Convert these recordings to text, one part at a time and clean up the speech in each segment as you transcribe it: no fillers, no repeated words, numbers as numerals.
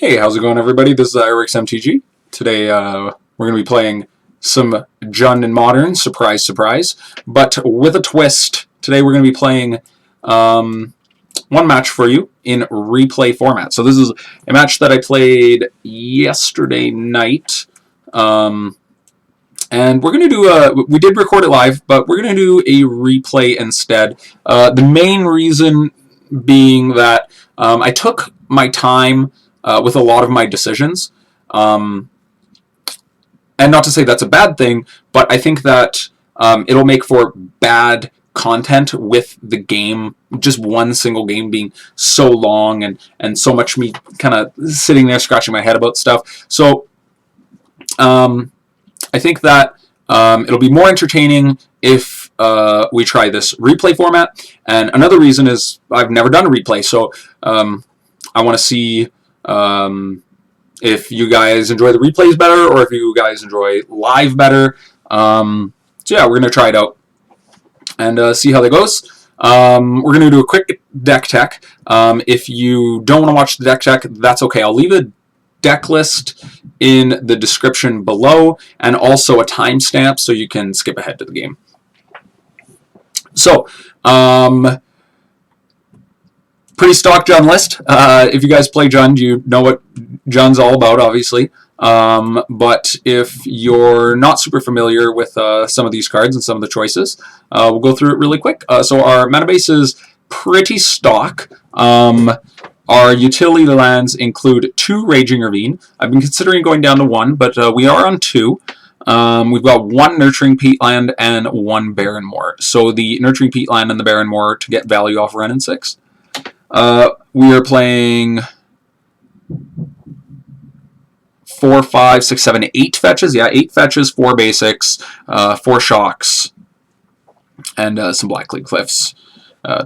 Hey, how's it going, everybody? This is IRXMTG. Today, we're going to be playing some Jund in Modern, surprise, surprise, but with a twist. Today, we're going to be playing one match for you in replay format. So this is a match that I played yesterday night, and we're going to do we did record it live, but we're going to do a replay instead. The main reason being that I took my time with a lot of my decisions. And not to say that's a bad thing, but I think that it'll make for bad content with the game, just one single game being so long and so much me kind of sitting there scratching my head about stuff. So I think that it'll be more entertaining if we try this replay format. And another reason is I've never done a replay, so I want to see if you guys enjoy the replays better or if you guys enjoy live better. So yeah, we're going to try it out and see how that goes. We're going to do a quick deck tech. If you don't want to watch the deck tech, that's okay. I'll leave a deck list in the description below and also a timestamp so you can skip ahead to the game. So, pretty stock Jund list. If you guys play Jund, you know what Jund's all about, obviously. But if you're not super familiar with some of these cards and some of the choices, we'll go through it really quick. So our mana base is pretty stock. Our utility lands include 2 Raging Ravine. I've been considering going down to 1, but we are on 2. We've got 1 Nurturing Peatland and 1 Barren Moor. So the Nurturing Peatland and the Barren Moor to get value off Wrenn and Six. We are playing 4, 5, 6, 7, 8 fetches. Yeah, 8 fetches, 4 basics, 4 shocks, and some Blackcleave Cliffs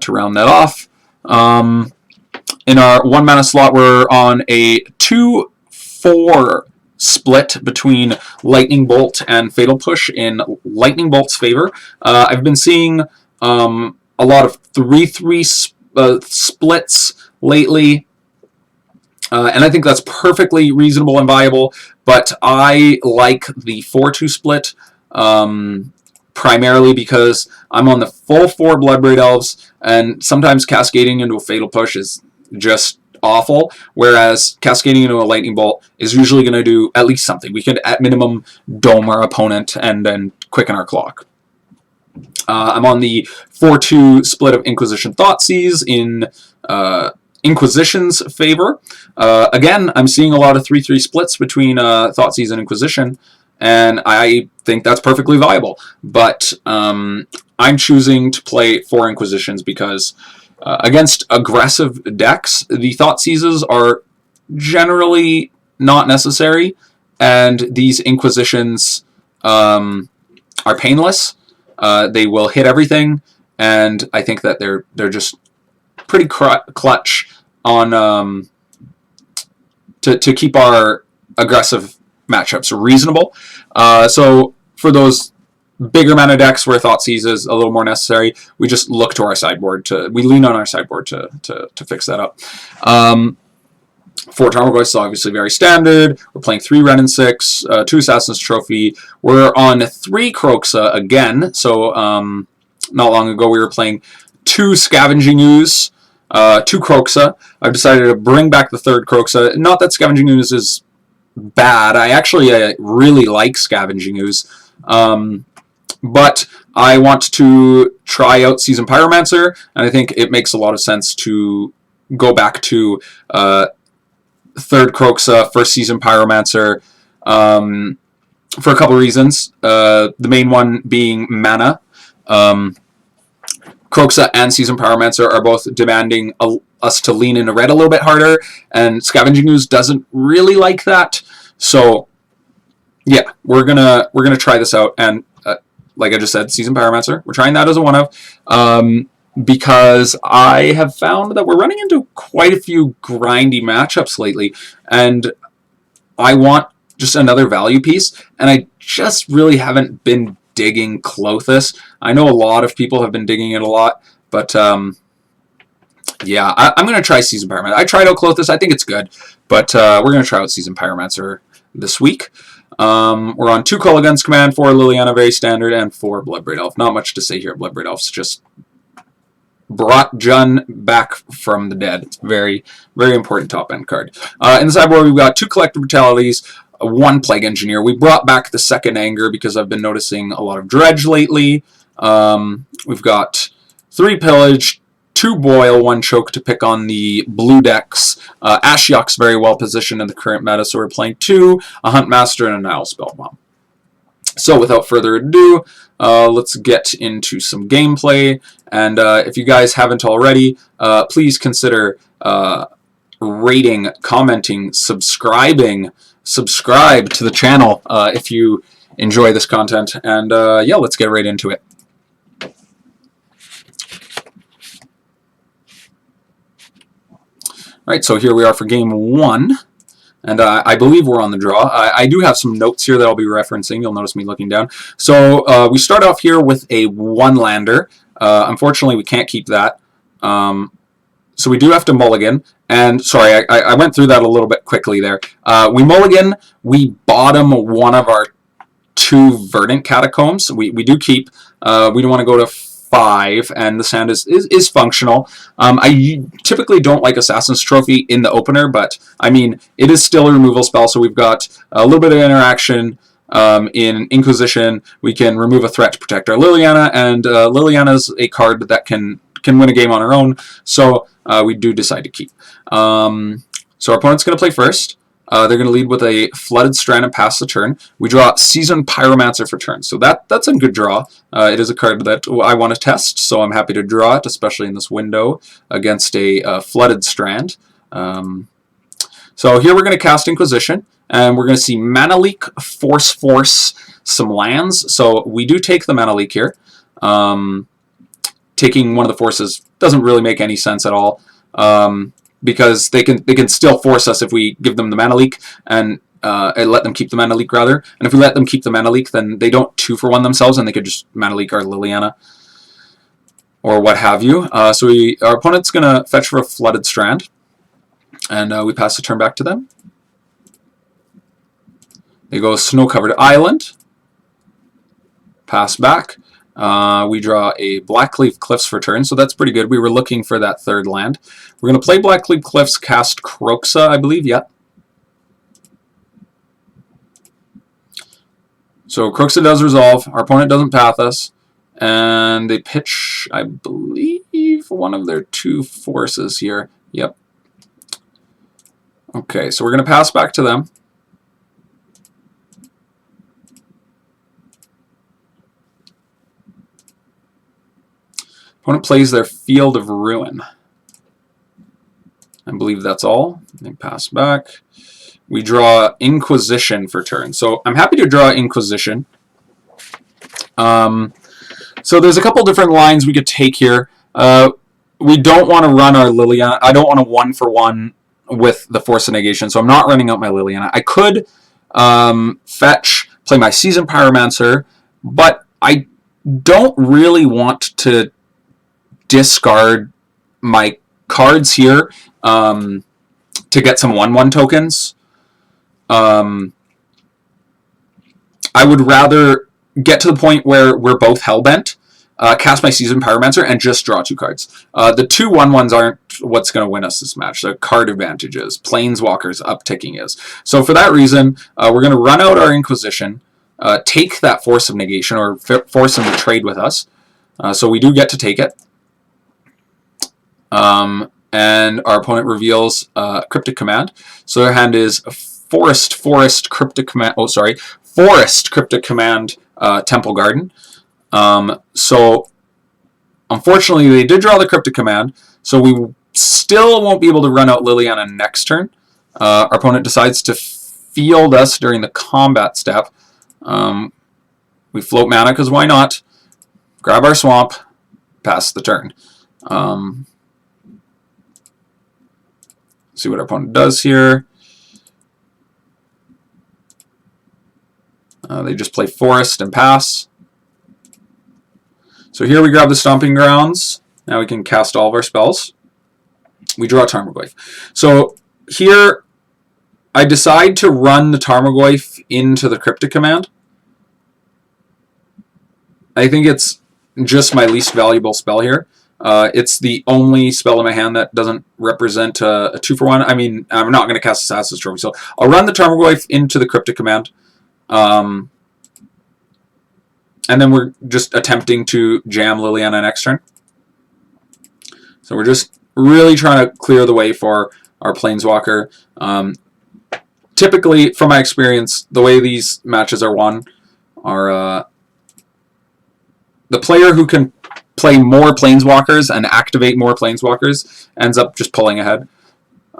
to round that off. In our 1 mana slot, we're on a 2-4 split between Lightning Bolt and Fatal Push in Lightning Bolt's favor. I've been seeing a lot of 3-3 splits lately, and I think that's perfectly reasonable and viable, but I like the 4-2 split primarily because I'm on the full 4 Bloodbraid Elves, and sometimes cascading into a Fatal Push is just awful, whereas cascading into a Lightning Bolt is usually going to do at least something. We could, at minimum, dome our opponent and then quicken our clock. I'm on the 4-2 split of Inquisition Thoughtseize in Inquisition's favor. Again, I'm seeing a lot of 3-3 splits between Thoughtseize and Inquisition, and I think that's perfectly viable. But I'm choosing to play 4 Inquisitions because against aggressive decks, the Thoughtseizes are generally not necessary, and these Inquisitions are painless. They will hit everything, and I think that they're just pretty clutch on to keep our aggressive matchups reasonable. So for those bigger mana decks where Thoughtseize is a little more necessary, we just look to our sideboard we lean on our sideboard to fix that up. 4 Tarmogoyf is obviously very standard. We're playing 3 Wrenn and Six, 2 Assassin's Trophy. We're on 3 Kroxa again. So not long ago we were playing 2 Scavenging Ooze, 2 Kroxa. I've decided to bring back the 3rd Kroxa. Not that Scavenging Ooze is bad. I actually really like Scavenging Ooze. But I want to try out Seasoned Pyromancer, and I think it makes a lot of sense to go back to 3rd Kroxa, 1st Seasoned Pyromancer, for a couple of reasons. The main one being mana. Kroxa and Seasoned Pyromancer are both demanding us to lean into red a little bit harder, and Scavenging Ooze doesn't really like that. So yeah, we're gonna try this out, and like I just said, Seasoned Pyromancer, we're trying that as a one-of, because I have found that we're running into quite a few grindy matchups lately, and I want just another value piece, and I just really haven't been digging Klothys. I know a lot of people have been digging it a lot, but Yeah, I'm going to try Seasoned Pyromancer. I tried out Klothys. I think it's good, but we're going to try out Seasoned Pyromancer this week. We're on 2 Kolaghans command, 4 Liliana, very standard, and 4 Bloodbraid Elf. Not much to say here. Bloodbraid Elf's just brought Jun back from the dead. It's very, very important top-end card. In the sideboard, we've got 2 Collective Brutalities, 1 Plague Engineer. We brought back the second Anger because I've been noticing a lot of Dredge lately. We've got 3 Pillage, 2 Boil, 1 Choke to pick on the blue decks. Ashiok's very well positioned in the current meta, so we're playing 2, a Huntmaster, and a Nihil Spellbomb. So without further ado, let's get into some gameplay. And if you guys haven't already, please consider rating, commenting, subscribe to the channel if you enjoy this content. And yeah, let's get right into it. Alright, so here we are for game 1. And I believe we're on the draw. I do have some notes here that I'll be referencing. You'll notice me looking down. So we start off here with a 1-lander. Unfortunately, we can't keep that. So we do have to mulligan. And sorry, I went through that a little bit quickly there. We mulligan. We bottom one of our 2 Verdant Catacombs. We do keep. We don't want to go to 5, and the sand is functional. I typically don't like Assassin's Trophy in the opener, but I mean, it is still a removal spell, so we've got a little bit of interaction. In Inquisition, we can remove a threat to protect our Liliana, and Liliana's a card that can win a game on her own, so we do decide to keep. So our opponent's going to play first. They're going to lead with a Flooded Strand and pass the turn. We draw Seasoned Pyromancer for turn. So that's a good draw. It is a card that I want to test, so I'm happy to draw it, especially in this window against a Flooded Strand. So here we're going to cast Inquisition, and we're going to see Mana Leak, Force some lands. So we do take the Mana Leak here. Taking one of the forces doesn't really make any sense at all. Because they can still force us if we give them the Mana Leak and let them keep the Mana Leak rather. And if we let them keep the Mana Leak, then they don't 2-for-1 themselves, and they could just Mana Leak our Liliana or what have you. So our opponent's gonna fetch for a Flooded Strand, and we pass the turn back to them. They go Snow-Covered Island, pass back. We draw a Blackcleave Cliffs for turn, so that's pretty good. We were looking for that 3rd land. We're going to play Blackcleave Cliffs, cast Kroxa, I believe, yeah. So Kroxa does resolve, our opponent doesn't path us, and they pitch, I believe, one of their 2 forces here. Yep. Okay, so we're going to pass back to them. Opponent plays their Field of Ruin. I believe that's all. They pass back. We draw Inquisition for turn. So I'm happy to draw Inquisition. So there's a couple different lines we could take here. We don't want to run our Liliana. I don't want to 1-for-1 with the Force of Negation, so I'm not running out my Liliana. I could fetch, play my Seasoned Pyromancer, but I don't really want to discard my cards here to get some 1/1 tokens. I would rather get to the point where we're both hellbent, cast my Seasoned Pyromancer, and just draw 2 cards. The 2 1/1s aren't what's going to win us this match. The card advantages, Planeswalkers upticking is. So for that reason, we're going to run out our Inquisition, take that Force of Negation, or force them to trade with us. So we do get to take it. And our opponent reveals Cryptic Command. So their hand is Forest, Cryptic Command. Oh, sorry, Forest, Cryptic Command, Temple Garden. So unfortunately, they did draw the Cryptic Command, so we still won't be able to run out Liliana next turn. Our opponent decides to field us during the combat step. We float mana because why not? Grab our swamp, pass the turn. See what our opponent does here. They just play Forest and pass. So here we grab the Stomping Grounds. Now we can cast all of our spells. we draw Tarmogoyf. So here, I decide to run the Tarmogoyf into the Cryptic command. I think it's just my least valuable spell here. It's the only spell in my hand that doesn't represent a 2-for-1. I mean, I'm not going to cast Assassin's Trophy, so I'll run the Tarmogoyf into the Cryptic command. And then we're just attempting to jam Liliana next turn. So we're just really trying to clear the way for our Planeswalker. Typically, from my experience, the way these matches are won are the player who can play more Planeswalkers and activate more Planeswalkers ends up just pulling ahead.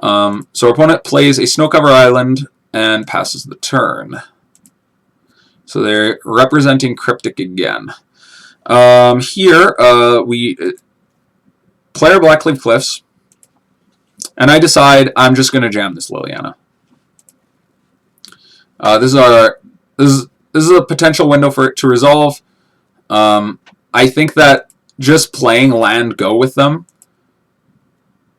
So our opponent plays a Snowcover Island and passes the turn. So they're representing Cryptic again. Here, we play our Blackcleave Cliffs, and I decide I'm just going to jam this Liliana. This is a potential window for it to resolve. I think that just playing land go with them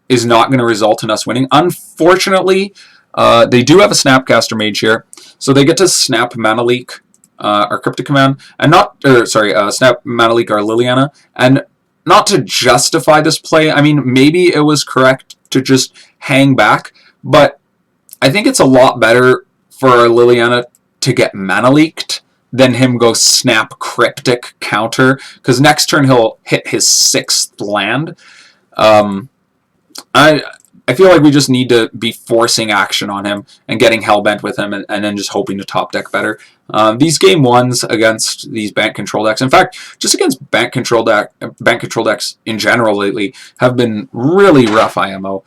is not going to result in us winning. Unfortunately, they do have a Snapcaster Mage here, so they get to snap Mana Leak our Cryptic command, and snap Mana Leak our Liliana, and not to justify this play. I mean, maybe it was correct to just hang back, but I think it's a lot better for our Liliana to get Mana Leaked than him go snap Cryptic counter, because next turn he'll hit his 6th land. I feel like we just need to be forcing action on him and getting hellbent with him, and then just hoping to top deck better. These game ones against these Bant Control decks, in fact, just against Bant Control decks in general lately, have been really rough IMO.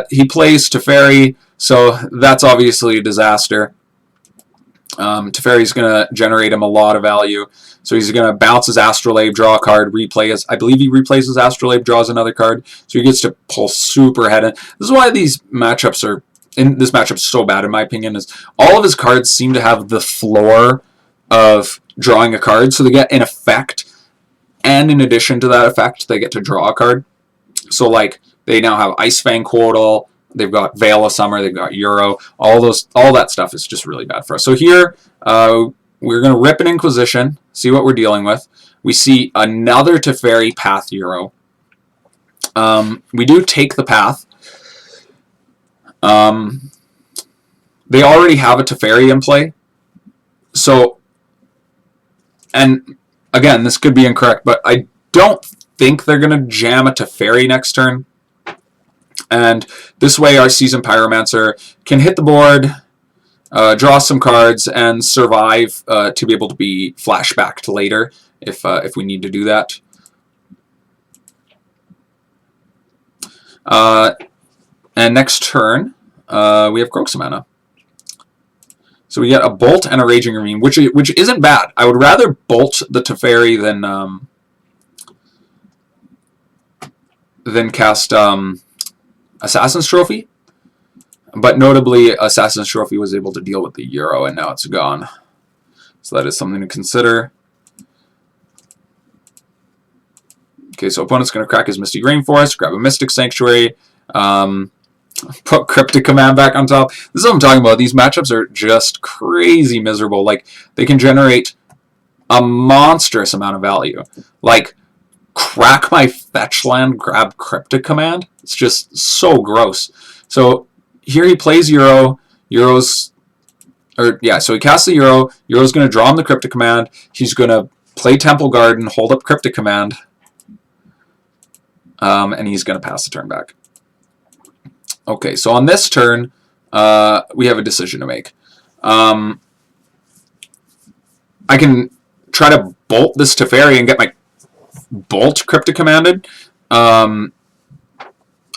He plays Teferi, so that's obviously a disaster. Teferi's going to generate him a lot of value. So he's going to bounce his Astrolabe, draw a card, replay his... I believe he replays his Astrolabe, draws another card. So he gets to pull super ahead. And this is why these matchups are... this matchup's so bad, in my opinion, is all of his cards seem to have the floor of drawing a card. So they get an effect, and in addition to that effect, they get to draw a card. So, like, they now have Icefang Quotal, they've got Veil of Summer, they've got Euro, all that stuff is just really bad for us. So here, we're going to rip an Inquisition, see what we're dealing with. We see another Teferi Path Euro. We do take the Path. They already have a Teferi in play. So, and again, this could be incorrect, but I don't think they're going to jam a Teferi next turn. And this way our Seasoned Pyromancer can hit the board, draw some cards, and survive to be able to be flashbacked later if we need to do that. And next turn, we have Kroxa mana. So we get a Bolt and a Raging Ravine, which isn't bad. I would rather Bolt the Teferi than cast Assassin's Trophy. But notably, Assassin's Trophy was able to deal with the Euro, and now it's gone. So that is something to consider. Okay, so opponent's going to crack his Mystic Rainforest, grab a Mystic Sanctuary, put Cryptic Command back on top. This is what I'm talking about. These matchups are just crazy miserable. Like, they can generate a monstrous amount of value. Like, crack my fetch land, grab Cryptic Command. It's just so gross. So here he plays Euro. So he casts the Euro. Euro's going to draw him the Cryptic Command. He's going to play Temple Garden, hold up Cryptic Command, and he's going to pass the turn back. Okay, so on this turn, we have a decision to make. I can try to bolt this Teferi and get my Bolt Cryptic Commanded.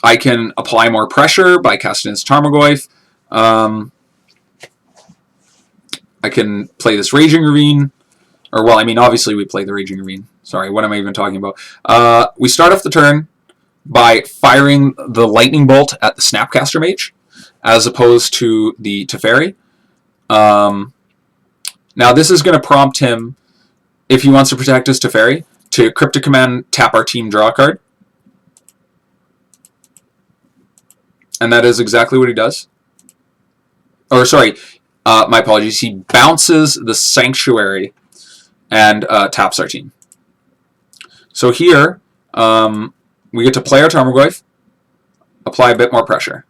I can apply more pressure by casting this Tarmogoyf. I can play this Raging Ravine. Or, well, I mean, obviously we play the Raging Ravine. Sorry, what am I even talking about? We start off the turn by firing the Lightning Bolt at the Snapcaster Mage, as opposed to the Teferi. Now, this is going to prompt him, if he wants to protect his Teferi, to Cryptic Command, tap our team, draw a card. And that is exactly what he does. Or, sorry, my apologies. He bounces the Sanctuary and taps our team. So here, we get to play our Tarmogoyf, apply a bit more pressure.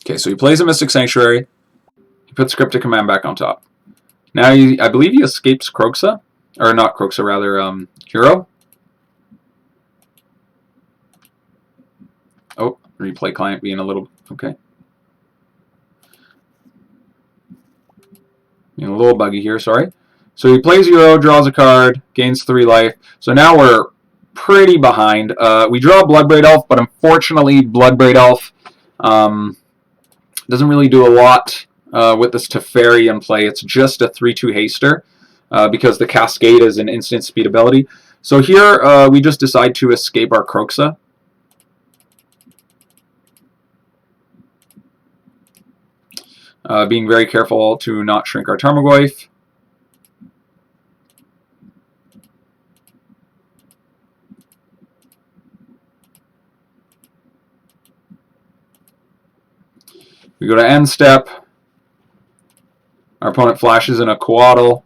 Okay, so he plays a Mystic Sanctuary. He puts Cryptic Command back on top. Now, I believe he escapes Kroxa. Or not Kroxa, rather, Hero. Oh, replay client being a little... Okay. Being a little buggy here, sorry. So he plays Hero, draws a card, gains 3 life. So now we're pretty behind. We draw Bloodbraid Elf, but unfortunately, Bloodbraid Elf doesn't really do a lot with this Teferi in play. It's just a 3/2 haster because the Cascade is an instant speed ability. So here we just decide to escape our Kroxa. Being very careful to not shrink our Tarmogoyf. We go to end step. Our opponent flashes in a Coatl.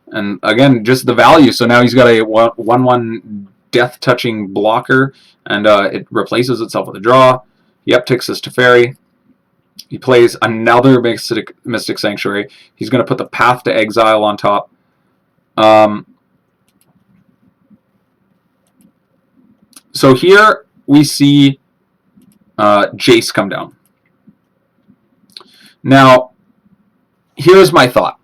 And again, just the value. So now he's got a 1/1 death-touching blocker, and it replaces itself with a draw. He upticks his Teferi. He plays another Mystic Sanctuary. He's going to put the Path to Exile on top. So here we see Jace come down. Now, here's my thought.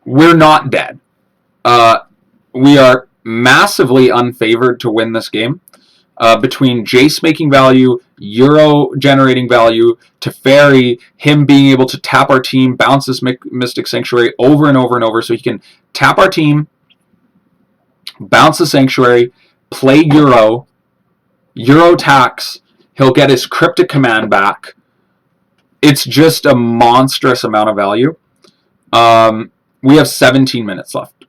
We're not dead. We are massively unfavored to win this game. Between Jace making value, Euro generating value, Teferi, him being able to tap our team, bounce this Mystic Sanctuary over and over and over, so he can tap our team, bounce the Sanctuary, play Euro tax, he'll get his Cryptic Command back. It's just a monstrous amount of value. We have 17 minutes left.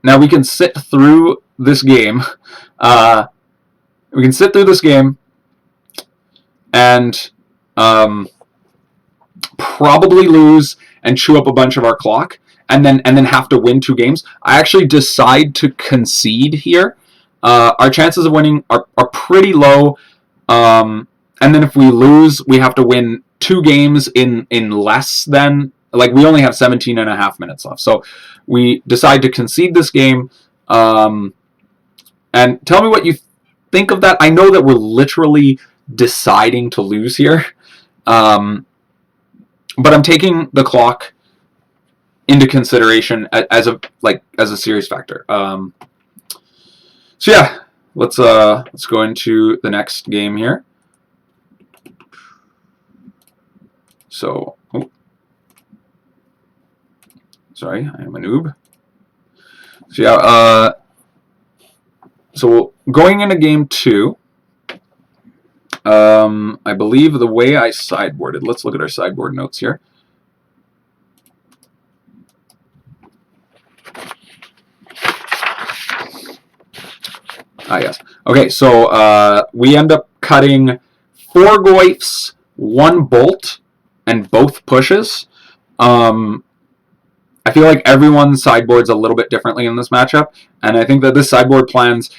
Now we can sit through this game. We can sit through this game and probably lose and chew up a bunch of our clock, and then have to win 2 games. I actually decide to concede here. Our chances of winning are pretty low, and then if we lose, we have to win 2 games in less than, like, we only have 17 and a half minutes left. So we decide to concede this game. And tell me what you think of that. I know that we're literally deciding to lose here, but I'm taking the clock into consideration as a serious factor. So yeah, let's go into the next game here. So, sorry, I am a noob. So yeah, so going into game 2, I believe the way I sideboarded, let's look at our sideboard notes here. Ah, yes. Okay, so we end up cutting 4 Goyfs, 1 Bolt, and both pushes. I feel like everyone sideboards a little bit differently in this matchup, and I think that this sideboard plan's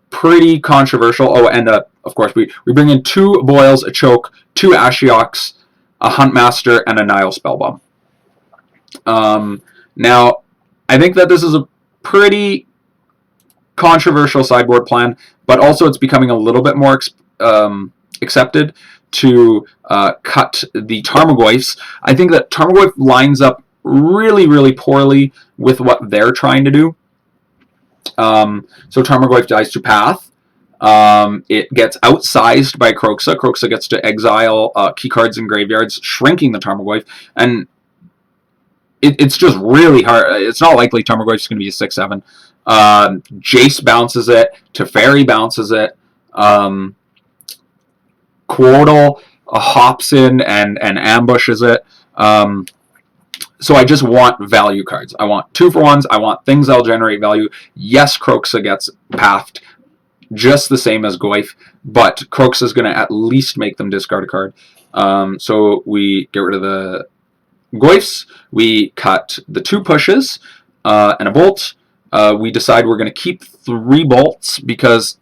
pretty controversial. Oh, and of course, we bring in 2 Boils, a Choke, 2 Ashioks, a Huntmaster, and a Nihil Spellbomb. Now, I think that this is a pretty controversial sideboard plan, but also it's becoming a little bit more accepted to cut the Tarmogoyfs. I think that Tarmogoyf lines up really, really poorly with what they're trying to do. So Tarmogoyf dies to Path. It gets outsized by Kroxa. Kroxa gets to exile keycards and graveyards, shrinking the Tarmogoyf, and it's just really hard. It's not likely Tarmogoyf's going to be a 6/7. Jace bounces it. Teferi bounces it. Coatl hops in and ambushes it. So I just want value cards. I want 2-for-1s. I want things that'll generate value. Yes, Kroxa gets pathed just the same as Goyf, but Kroxa is going to at least make them discard a card. So we get rid of the Goyfs. We cut the 2 pushes and a bolt. We decide we're going to keep 3 bolts because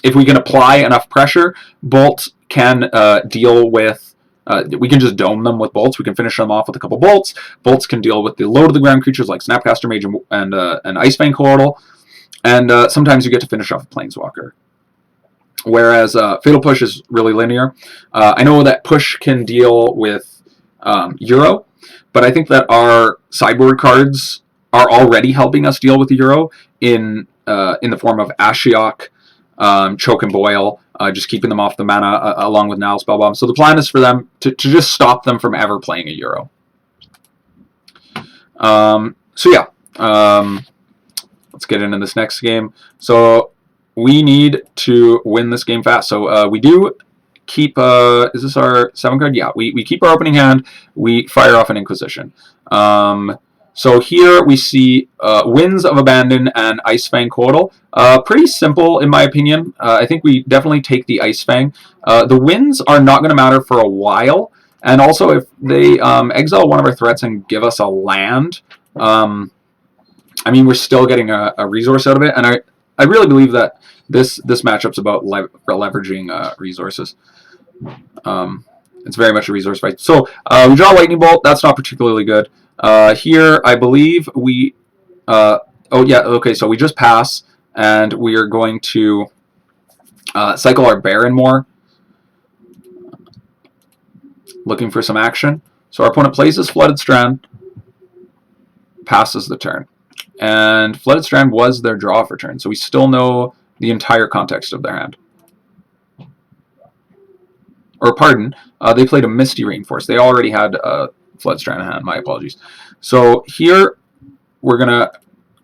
if we can apply enough pressure, bolt can deal with. We can just dome them with bolts. We can finish them off with a couple bolts. Bolts can deal with the low-to-the-ground creatures like Snapcaster Mage and Icefang Coatl. And sometimes you get to finish off a Planeswalker. Whereas Fatal Push is really linear. I know that Push can deal with Euro, but I think that our sideboard cards are already helping us deal with the Euro in the form of Ashiok, Choke and Boil, just keeping them off the mana along with Nihil Spellbomb. So the plan is for them to just stop them from ever playing a Euro. So yeah, let's get into this next game. So we need to win this game fast. So we do keep, is this our 7 card? Yeah, we keep our opening hand. We fire off an Inquisition. So here we see Winds of Abandon and Icefang Coatl. Pretty simple in my opinion. I think we definitely take the Icefang. The Winds are not going to matter for a while. And also if they exile one of our threats and give us a land, I mean we're still getting a resource out of it. And I really believe that this matchup's about leveraging resources. It's very much a resource fight. So we draw Lightning Bolt. That's not particularly good. Here, I believe we, oh yeah, okay, so we just pass, and we are going to cycle our Barren Moor, looking for some action. So our opponent plays his Flooded Strand, passes the turn. And Flooded Strand was their draw for turn, so we still know the entire context of their hand. Or pardon, they played a Misty Rainforest. They already had Flood Strand in hand, my apologies. So here we're going to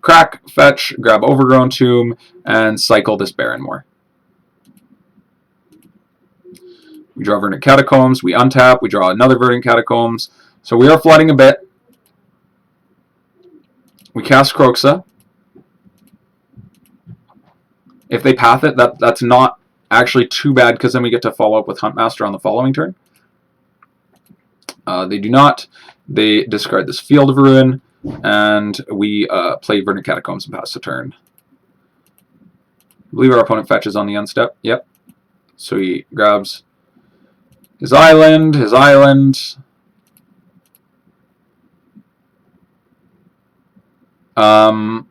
crack, fetch, grab Overgrown Tomb, and cycle this Barren Moor. We draw Verdant Catacombs, we untap, we draw another Verdant Catacombs. So we are flooding a bit. We cast Kroxa. If they path it, that's not actually too bad, because then we get to follow up with Huntmaster on the following turn. They do not. They discard this Field of Ruin, and we play Verdant Catacombs and pass the turn. I believe our opponent fetches on the unstep. Yep. So he grabs his island, I'm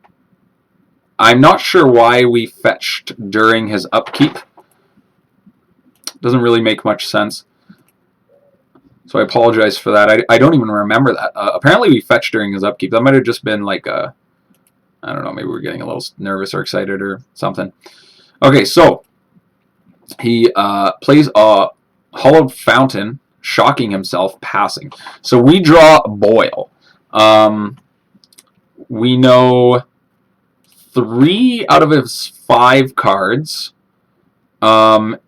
not sure why we fetched during his upkeep. Doesn't really make much sense. So I apologize for that. I don't even remember that. Apparently we fetched during his upkeep. That might have just been like a, I don't know, maybe we're getting a little nervous or excited or something. Okay, so he plays a Hollowed Fountain, shocking himself, passing. So we draw Boil. We know 3 out of his 5 cards. And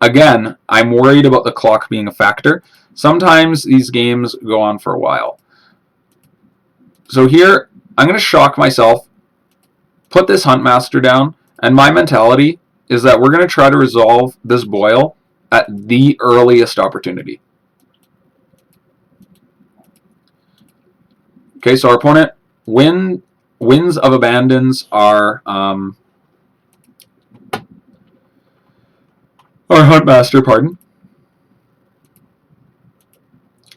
again, I'm worried about the clock being a factor. Sometimes these games go on for a while. So here, I'm going to shock myself, put this Huntmaster down, and my mentality is that we're going to try to resolve this Boil at the earliest opportunity. Okay, so our opponent, Winds of Abandons are Huntmaster, pardon.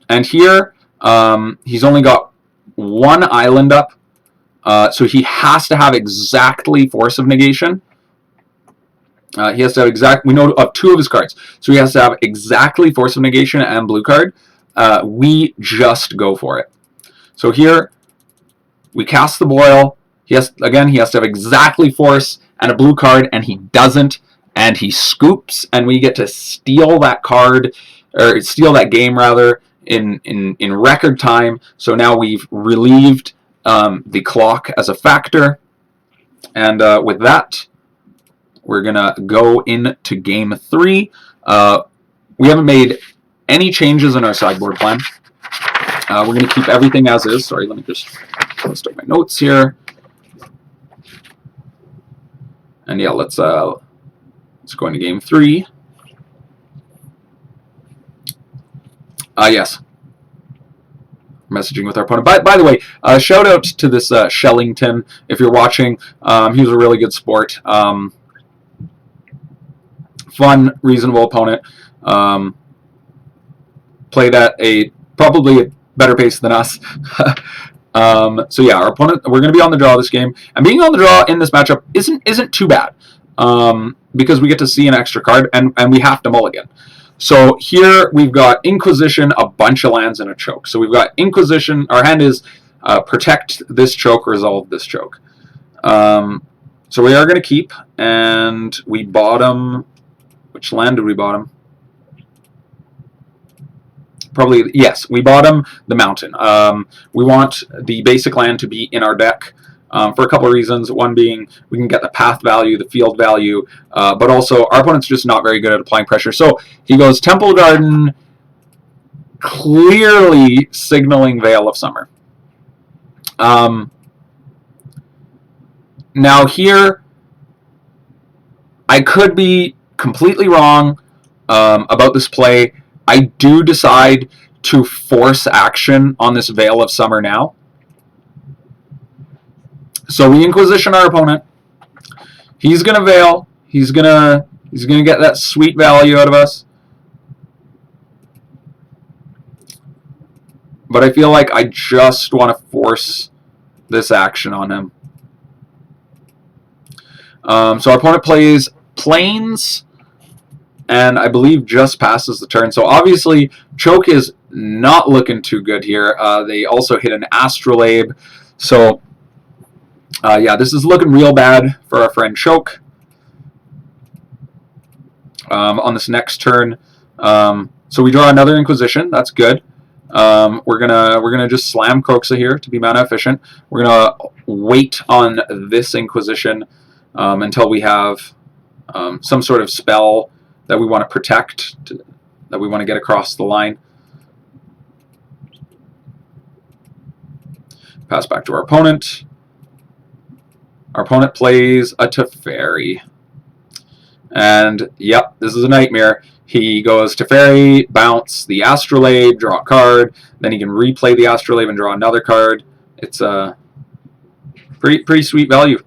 And here, he's only got 1 island up, so he has to have exactly Force of Negation. He has to have we know of 2 of his cards, so he has to have exactly Force of Negation and blue card. We just go for it. So here, we cast the Boil. He has to have exactly Force and a blue card, and he doesn't. And he scoops, and we get to steal that card, or steal that game rather, in record time. So now we've relieved the clock as a factor, and with that, we're gonna go into game 3. We haven't made any changes in our sideboard plan. We're going to keep everything as is. Sorry, let me just post up my notes here. And yeah, let's go into game 3. Yes. Messaging with our opponent. By the way, shout out to this Shellington if you're watching. He was a really good sport. Fun, reasonable opponent. Played at probably a better pace than us. So yeah, our opponent. We're going to be on the draw this game, and being on the draw in this matchup isn't too bad because we get to see an extra card, and we have to mulligan. So here we've got Inquisition, a bunch of lands, and a choke. So we've got Inquisition. Our hand is protect this choke, resolve this choke. So we are going to keep, and we bottom. Which land did we bottom? Probably, yes, we bottom the mountain. We want the basic land to be in our deck for a couple of reasons. One being we can get the path value, the field value, but also our opponent's just not very good at applying pressure. So he goes Temple Garden, clearly signaling Veil of Summer. Now here, I could be completely wrong about this play. I do decide to force action on this Veil of Summer now. So we Inquisition our opponent. He's gonna Veil. He's gonna get that sweet value out of us. But I feel like I just want to force this action on him. So our opponent plays Plains, and I believe just passes the turn. So obviously, Choke is not looking too good here. They also hit an Astrolabe. So, yeah, this is looking real bad for our friend Choke. On this next turn, so we draw another Inquisition. That's good. We're gonna just slam Kroxa here to be mana efficient. We're gonna wait on this Inquisition until we have some sort of spell that we want to protect, that we want to get across the line. Pass back to our opponent. Our opponent plays a Teferi. And, yep, this is a nightmare. He goes Teferi, bounce the Astrolabe, draw a card. Then he can replay the Astrolabe and draw another card. It's a pretty sweet value.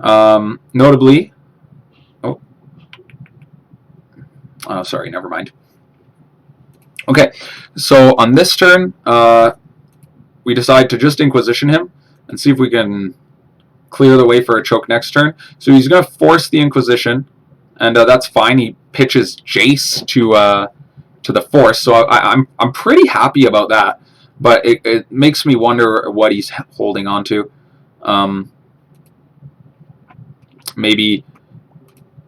Notably, oh, sorry, never mind. Okay, so on this turn, we decide to just Inquisition him and see if we can clear the way for a choke next turn. So he's going to force the Inquisition, and that's fine. He pitches Jace to the force, so I'm pretty happy about that. But it makes me wonder what he's holding on to. Maybe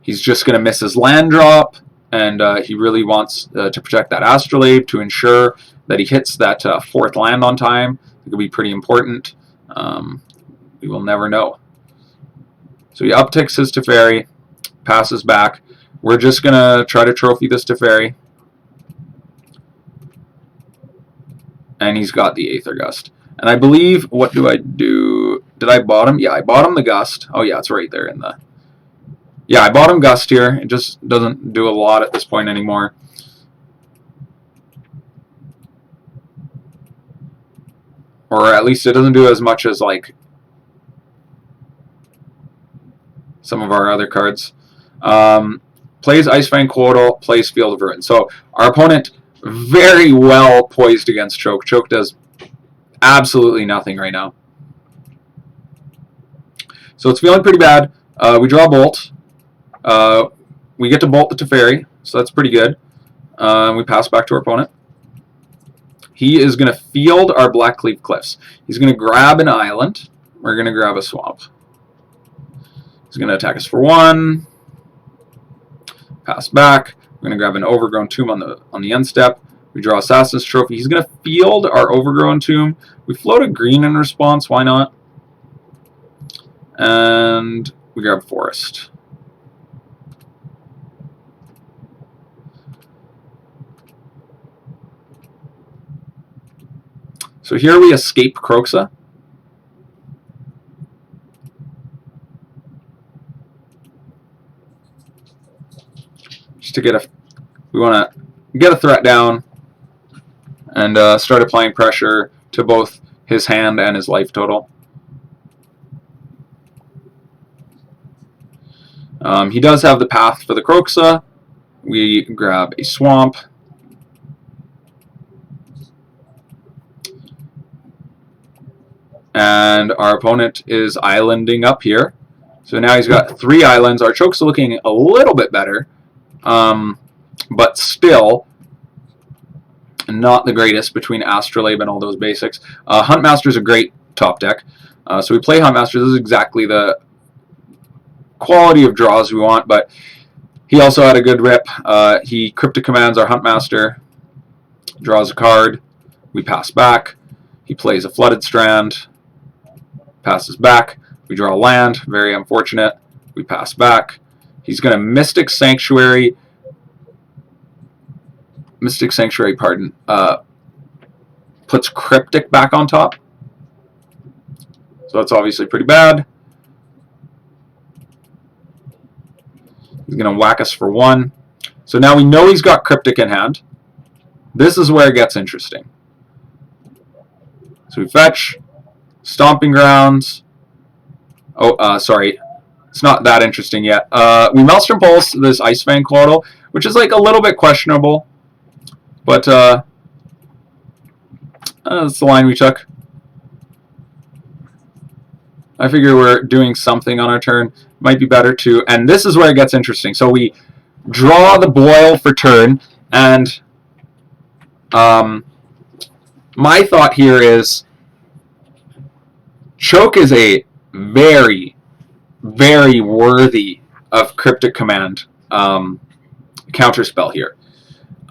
he's just going to miss his land drop, and he really wants to protect that Astrolabe to ensure that he hits that 4th land on time. It could be pretty important. We will never know. So he upticks his Teferi, passes back. We're just going to try to trophy this Teferi. And he's got the Aether Gust. And I believe, what do I do? Did I bottom? Yeah, I bottom the Gust. Oh yeah, it's right there in the... Yeah, I bottom Gust here. It just doesn't do a lot at this point anymore. Or at least it doesn't do as much as, like, some of our other cards. Plays Icefang Quotl, plays Field of Ruin. So our opponent very well poised against Choke. Choke does absolutely nothing right now. So it's feeling pretty bad. We draw a Bolt. We get to Bolt the Teferi, so that's pretty good. We pass back to our opponent. He is going to field our Blackcleave Cliffs. He's going to grab an island. We're going to grab a swamp. He's going to attack us for 1. Pass back. We're going to grab an Overgrown Tomb on the end step. We draw Assassin's Trophy. He's going to field our Overgrown Tomb. We float a green in response. Why not? And we grab Forest. So here we escape Kroxa. Just to get a, we want to get a threat down and start applying pressure to both his hand and his life total. He does have the path for the Kroxa. We grab a swamp. And our opponent is islanding up here. So now he's got 3 islands. Our choke's looking a little bit better, but still not the greatest between Astrolabe and all those basics. Huntmaster is a great top deck. So we play Huntmaster. This is exactly the quality of draws we want, but he also had a good rip. He cryptic commands our Huntmaster, draws a card, we pass back. He plays a Flooded Strand, passes back. We draw land, very unfortunate. We pass back. He's going to Mystic Sanctuary, pardon, puts Cryptic back on top. So that's obviously pretty bad. He's going to whack us for 1. So now we know he's got Cryptic in hand. This is where it gets interesting. So we fetch, Stomping Grounds. Oh, sorry. It's not that interesting yet. We Maelstrom Pulse this Icefang Quaddle, which is like a little bit questionable. But that's the line we took. I figure we're doing something on our turn. Might be better to... And this is where it gets interesting. So we draw the Boil for turn, and my thought here is Choke is a very, very worthy of Cryptic Command counterspell here.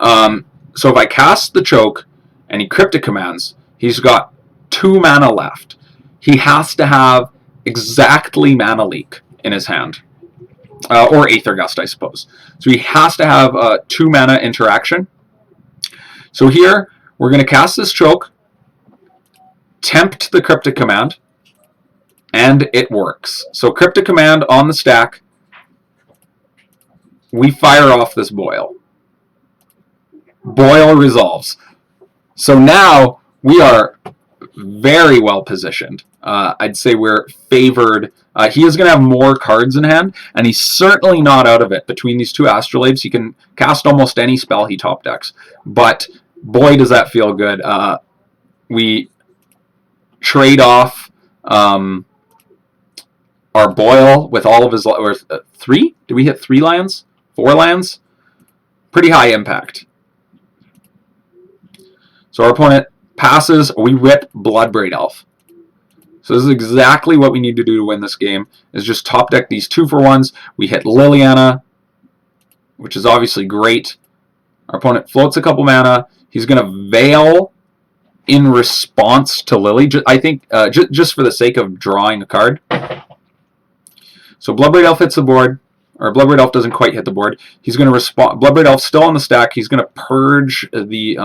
So if I cast the Choke and he Cryptic Commands, he's got 2 mana left. He has to have exactly Mana Leak in his hand. Or Aether Gust, I suppose. So he has to have a 2 mana interaction. So here, we're going to cast this Choke, tempt the Cryptic Command, and it works. So Cryptic Command on the stack, we fire off this Boil. Boil resolves. So now we are very well positioned. I'd say we're favored. He is going to have more cards in hand, and he's certainly not out of it. Between these 2 Astrolabes, he can cast almost any spell he top decks. But boy, does that feel good. We trade off our Boil with all of his... Or 3? Did we hit 3 lands? 4 lands? Pretty high impact. So our opponent passes. We rip Bloodbraid Elf. So this is exactly what we need to do to win this game, is just top deck these 2-for-1s. We hit Liliana, which is obviously great. Our opponent floats a couple mana. He's going to Veil in response to Lily, I think, just for the sake of drawing a card. So Bloodbraid Elf hits the board, or Bloodbraid Elf doesn't quite hit the board. He's going to respond. Bloodbraid Elf still on the stack. He's going to purge the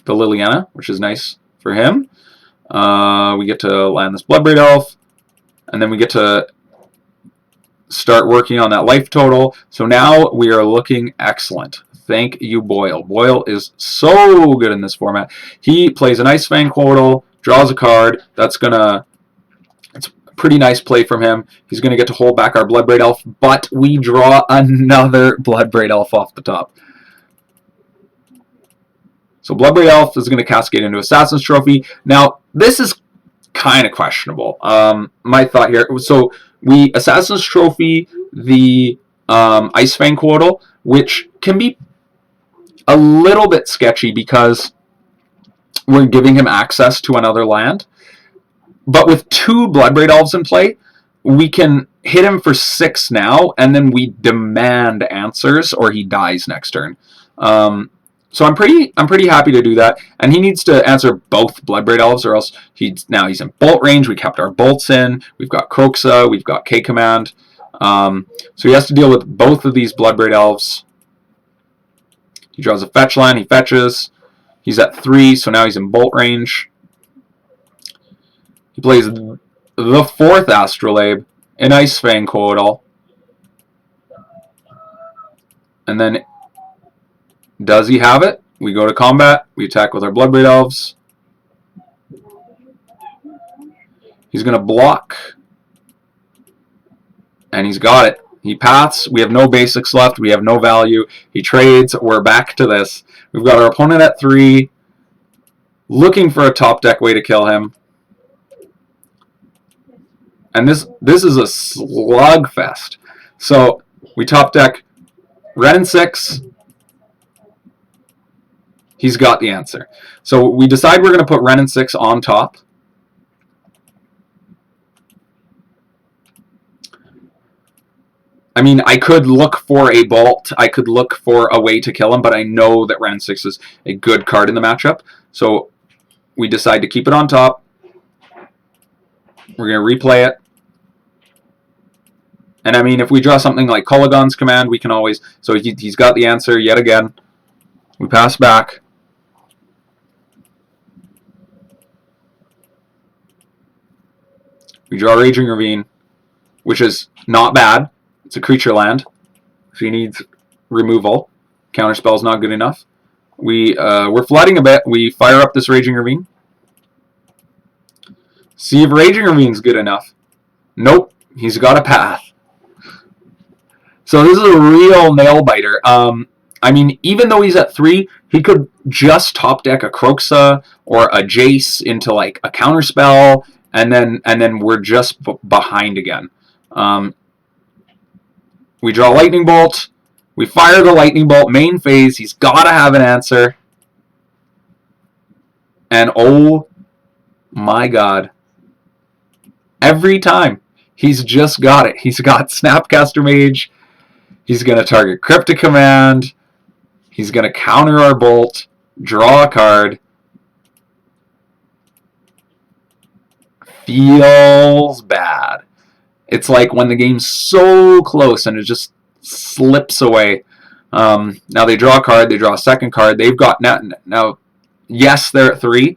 Liliana, which is nice for him. We get to land this Bloodbraid Elf, and then we get to start working on that life total. So now we are looking excellent. Thank you, Boil. Boil is so good in this format. He plays an Icefang Quaddle, draws a card. It's a pretty nice play from him. He's gonna get to hold back our Bloodbraid Elf, but we draw another Bloodbraid Elf off the top. So Bloodbraid Elf is going to cascade into Assassin's Trophy. Now, this is kind of questionable. My thought here, so we Assassin's Trophy the Icefang Quaddle, which can be a little bit sketchy because we're giving him access to another land. But with 2 Bloodbraid Elves in play, we can hit him for 6 now, and then we demand answers, or he dies next turn. So I'm pretty happy to do that, and he needs to answer both Bloodbraid Elves, or else he's in bolt range. We kept our bolts in. We've got Kroxa. We've got K command. So he has to deal with both of these Bloodbraid Elves. He draws a fetch line. He fetches. He's at 3, so now he's in bolt range. He plays the 4th Astrolabe, an Ice Fang Coatl. And then, does he have it? We go to combat. We attack with our Bloodbraid Elves. He's going to block. And he's got it. He paths. We have no basics left. We have no value. He trades. We're back to this. We've got our opponent at 3, looking for a top deck way to kill him. And this is a slugfest. So we top deck Wrenn and Six. He's got the answer. So we decide we're going to put Wrenn and Six on top. I mean, I could look for a bolt. I could look for a way to kill him, but I know that Wrenn and Six is a good card in the matchup. So we decide to keep it on top. We're going to replay it. And I mean, if we draw something like Kolaghan's Command, we can always... So he's got the answer yet again. We pass back. We draw Raging Ravine, which is not bad. It's a creature land, so he needs removal. Counterspell's not good enough. We're flooding a bit. We fire up this Raging Ravine. See if Raging Ravine's good enough. Nope, he's got a path. So this is a real nail biter. I mean, even though he's at 3, he could just top deck a Kroxa or a Jace into like a counterspell, and then we're just behind again. We draw Lightning Bolt. We fire the Lightning Bolt main phase. He's got to have an answer. And oh my god. Every time, he's just got it. He's got Snapcaster Mage. He's going to target Cryptic Command. He's going to counter our Bolt. Draw a card. Feels bad. It's like when the game's so close and it just slips away. Now they draw a card. They draw a second card. They've got now. Yes, they're at 3.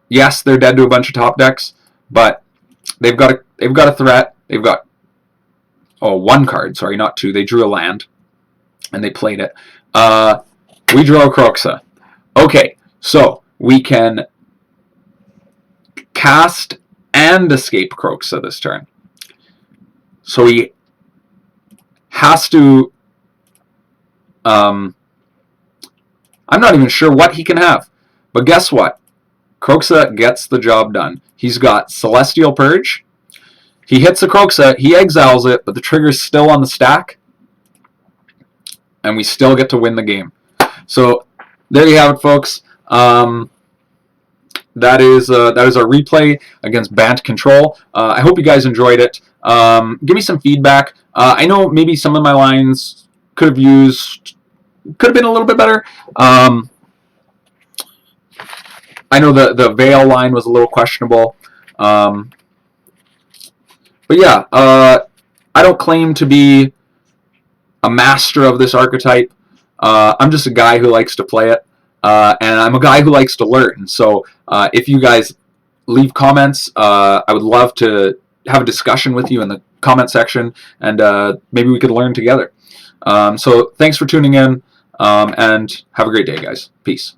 Yes, they're dead to a bunch of top decks, but they've got a threat. They've got 1 card. Sorry, not 2. They drew a land, and they played it. We draw Kroxa. Okay, so we can cast and escape Kroxa this turn. So he has to... I'm not even sure what he can have. But guess what? Kroxa gets the job done. He's got Celestial Purge. He hits a Kroxa, he exiles it, but the trigger's still on the stack. And we still get to win the game. So there you have it, folks. That is our replay against Bant Control. I hope you guys enjoyed it. Give me some feedback. I know maybe some of my lines could have been a little bit better. I know the Veil line was a little questionable. But yeah, I don't claim to be a master of this archetype. I'm just a guy who likes to play it. And I'm a guy who likes to learn. So if you guys leave comments, I would love to have a discussion with you in the comment section, and maybe we could learn together. So thanks for tuning in, and have a great day, guys. Peace.